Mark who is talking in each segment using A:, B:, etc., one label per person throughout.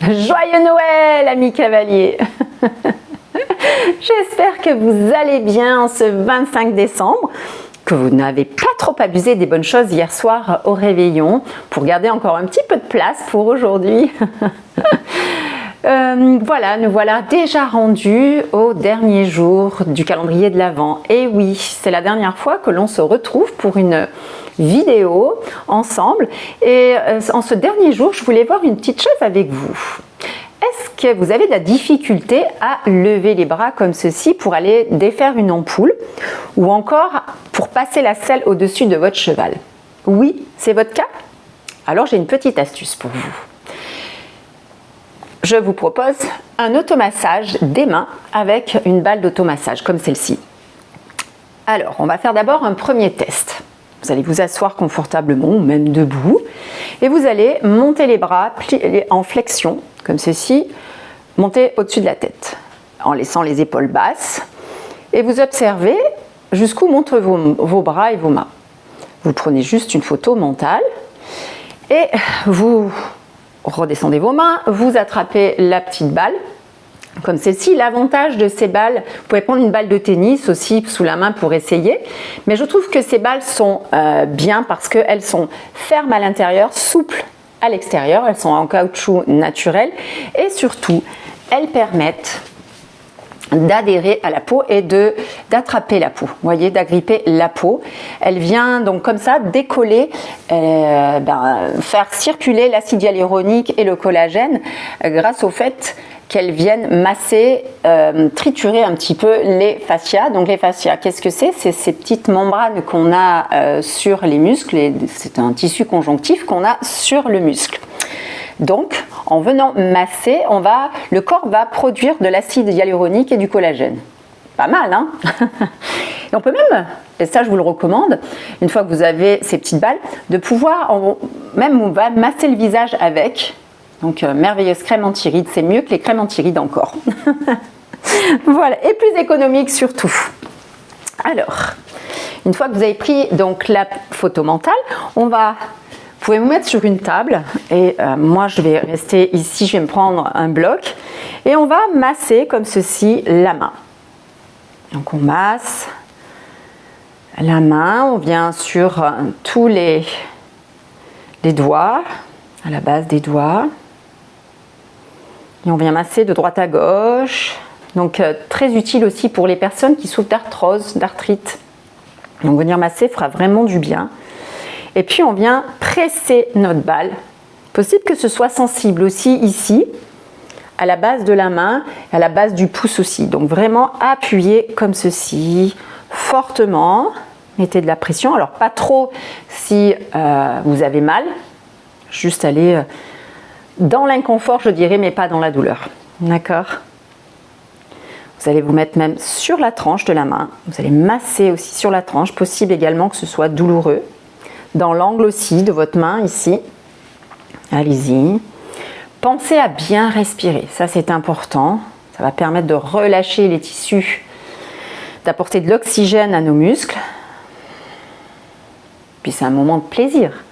A: Joyeux Noël, amis cavaliers. J'espère que vous allez bien en ce 25 décembre, que vous n'avez pas trop abusé des bonnes choses hier soir au réveillon pour garder encore un petit peu de place pour aujourd'hui. Voilà, nous voilà déjà rendus au dernier jour du calendrier de l'Avent. Et oui, c'est la dernière fois que l'on se retrouve pour une vidéo ensemble. Et en ce dernier jour, je voulais voir une petite chose avec vous. Est-ce que vous avez de la difficulté à lever les bras comme ceci pour aller défaire une ampoule ou encore pour passer la selle au-dessus de votre cheval? Oui, c'est votre cas? Alors j'ai une petite astuce pour vous. Je vous propose un automassage des mains avec une balle d'automassage comme celle-ci. Alors, on va faire d'abord un premier test. Vous allez vous asseoir confortablement, ou même debout, et vous allez monter les bras en flexion, comme ceci, monter au-dessus de la tête, en laissant les épaules basses, et vous observez jusqu'où montent vos bras et vos mains. Vous prenez juste une photo mentale, et vous redescendez vos mains, vous attrapez la petite balle, comme celle-ci. L'avantage de ces balles, vous pouvez prendre une balle de tennis aussi sous la main pour essayer, mais je trouve que ces balles sont bien parce qu'elles sont fermes à l'intérieur, souples à l'extérieur, elles sont en caoutchouc naturel et surtout, elles permettent d'adhérer à la peau et d'attraper la peau, vous voyez, d'agripper la peau. Elle vient donc comme ça décoller, faire circuler l'acide hyaluronique et le collagène grâce au fait qu'elles viennent masser, triturer un petit peu les fascias. Donc les fascias, qu'est-ce que c'est? C'est ces petites membranes qu'on a sur les muscles, c'est un tissu conjonctif qu'on a sur le muscle. Donc, en venant masser, le corps va produire de l'acide hyaluronique et du collagène. Pas mal, hein? Et on peut même, et ça je vous le recommande, une fois que vous avez ces petites balles, de pouvoir, on va masser le visage avec. Donc, merveilleuse crème anti-rides, c'est mieux que les crèmes anti-rides encore. Voilà, et plus économique surtout. Alors, une fois que vous avez pris donc la photo mentale, vous pouvez vous mettre sur une table et moi je vais rester ici, je vais me prendre un bloc et on va masser comme ceci la main. Donc on masse la main, on vient sur tous les doigts, à la base des doigts et on vient masser de droite à gauche. Donc très utile aussi pour les personnes qui souffrent d'arthrose, d'arthrite. Donc venir masser fera vraiment du bien. Et puis on vient presser notre balle. Possible que ce soit sensible aussi ici, à la base de la main, à la base du pouce aussi. Donc vraiment appuyer comme ceci, fortement. Mettez de la pression. Alors pas trop si vous avez mal. Juste aller dans l'inconfort, je dirais, mais pas dans la douleur. D'accord ? Vous allez vous mettre même sur la tranche de la main. Vous allez masser aussi sur la tranche. Possible également que ce soit douloureux. Dans l'angle aussi de votre main ici, allez-y. Pensez à bien respirer, ça c'est important, ça va permettre de relâcher les tissus, d'apporter de l'oxygène à nos muscles. Puis c'est un moment de plaisir,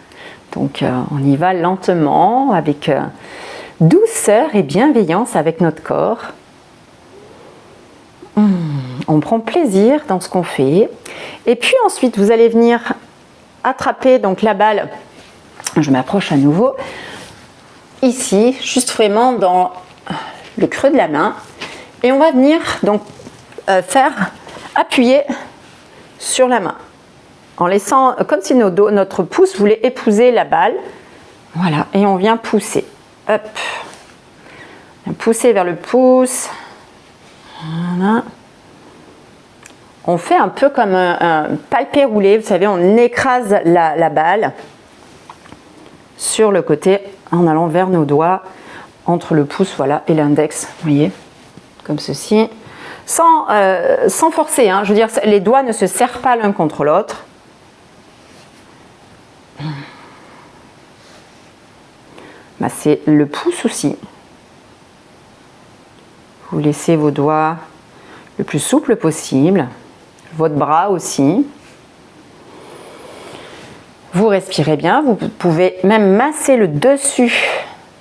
A: donc on y va lentement, avec douceur et bienveillance avec notre corps. On prend plaisir dans ce qu'on fait, et puis ensuite vous allez venir attraper donc la balle, je m'approche à nouveau, ici, juste vraiment dans le creux de la main, et on va venir donc faire appuyer sur la main, en laissant, comme si notre pouce voulait épouser la balle, voilà, et on vient pousser, hop, pousser vers le pouce, voilà. On fait un peu comme un palpé roulé, vous savez, on écrase la balle sur le côté en allant vers nos doigts, entre le pouce voilà, et l'index, vous voyez, comme ceci, sans forcer, hein, je veux dire, les doigts ne se serrent pas l'un contre l'autre. Massez le pouce aussi. Vous laissez vos doigts le plus souple possible. Votre bras aussi. Vous respirez bien, vous pouvez même masser le dessus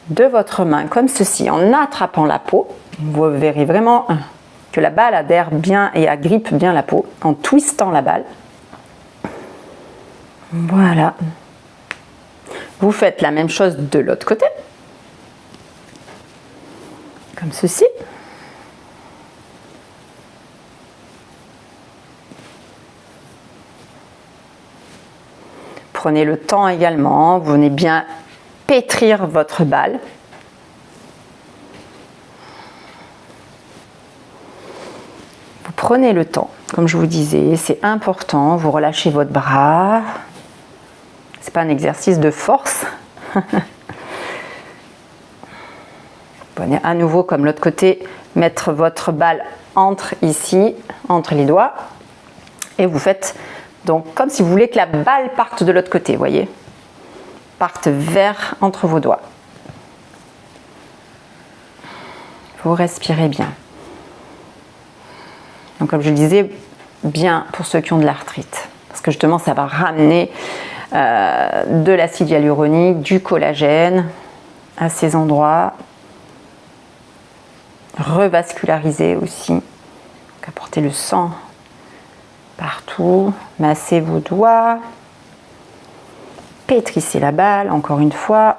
A: de votre main comme ceci en attrapant la peau. Vous verrez vraiment que la balle adhère bien et agrippe bien la peau en twistant la balle. Voilà. Vous faites la même chose de l'autre côté. Comme ceci. Prenez le temps également, vous venez bien pétrir votre balle. Vous prenez le temps, comme je vous disais, c'est important, vous relâchez votre bras. C'est pas un exercice de force. Venez à nouveau, comme l'autre côté, mettre votre balle entre ici, entre les doigts. Et vous faites donc comme si vous voulez que la balle parte de l'autre côté, voyez. Parte vers entre vos doigts. Vous respirez bien. Donc comme je le disais, bien pour ceux qui ont de l'arthrite. Parce que justement, ça va ramener de l'acide hyaluronique, du collagène à ces endroits. Revasculariser aussi. Donc, apporter le sang partout. Massez vos doigts. Pétrissez la balle, encore une fois.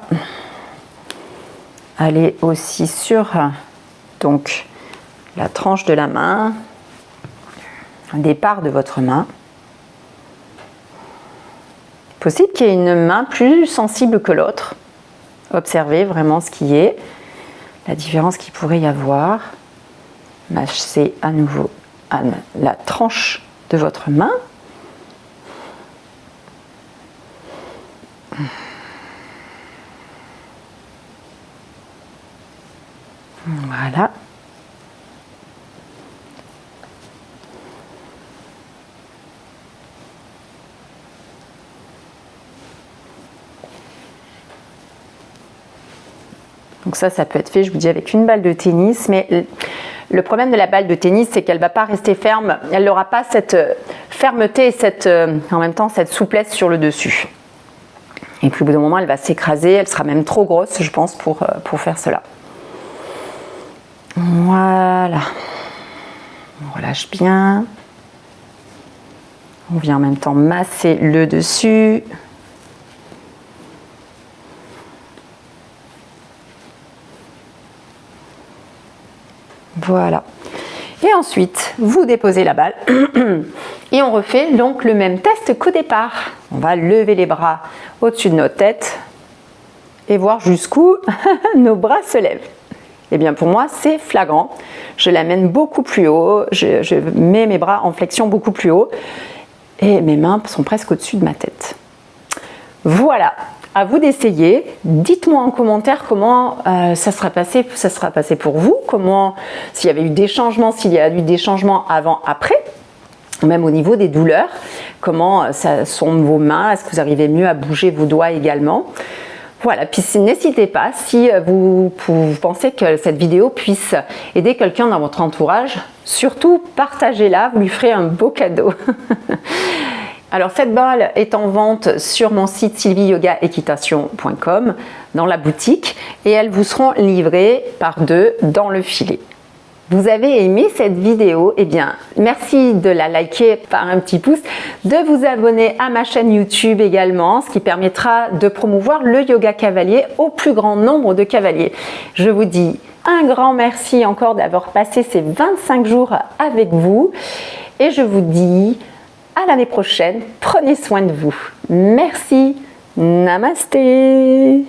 A: Allez aussi sur donc, la tranche de la main, un départ de votre main. Possible qu'il y ait une main plus sensible que l'autre. Observez vraiment ce qui est, la différence qu'il pourrait y avoir. Massez à nouveau la tranche de votre main. Voilà. Donc ça peut être fait, je vous dis, avec une balle de tennis, mais le problème de la balle de tennis, c'est qu'elle ne va pas rester ferme, elle n'aura pas cette fermeté et en même temps cette souplesse sur le dessus. Et puis au bout d'un moment, elle va s'écraser, elle sera même trop grosse, je pense, pour faire cela. Voilà. On relâche bien. On vient en même temps masser le dessus. Voilà. Et ensuite, vous déposez la balle et on refait donc le même test qu'au départ. On va lever les bras au-dessus de notre tête et voir jusqu'où nos bras se lèvent. Eh bien pour moi, c'est flagrant. Je l'amène beaucoup plus haut, je mets mes bras en flexion beaucoup plus haut et mes mains sont presque au-dessus de ma tête. Voilà. À vous d'essayer. Dites-moi en commentaire comment ça sera passé pour vous, s'il y avait eu des changements, s'il y a eu des changements avant, après, même au niveau des douleurs, comment sont vos mains, est-ce que vous arrivez mieux à bouger vos doigts également. Voilà, puis n'hésitez pas, si vous pensez que cette vidéo puisse aider quelqu'un dans votre entourage, surtout partagez-la, vous lui ferez un beau cadeau. Alors cette balle est en vente sur mon site sylvieyogaequitation.com dans la boutique et elles vous seront livrées par 2 dans le filet. Vous avez aimé cette vidéo? Eh bien, merci de la liker par un petit pouce, de vous abonner à ma chaîne YouTube également, ce qui permettra de promouvoir le yoga cavalier au plus grand nombre de cavaliers. Je vous dis un grand merci encore d'avoir passé ces 25 jours avec vous et je vous dis à l'année prochaine, prenez soin de vous. Merci, namasté.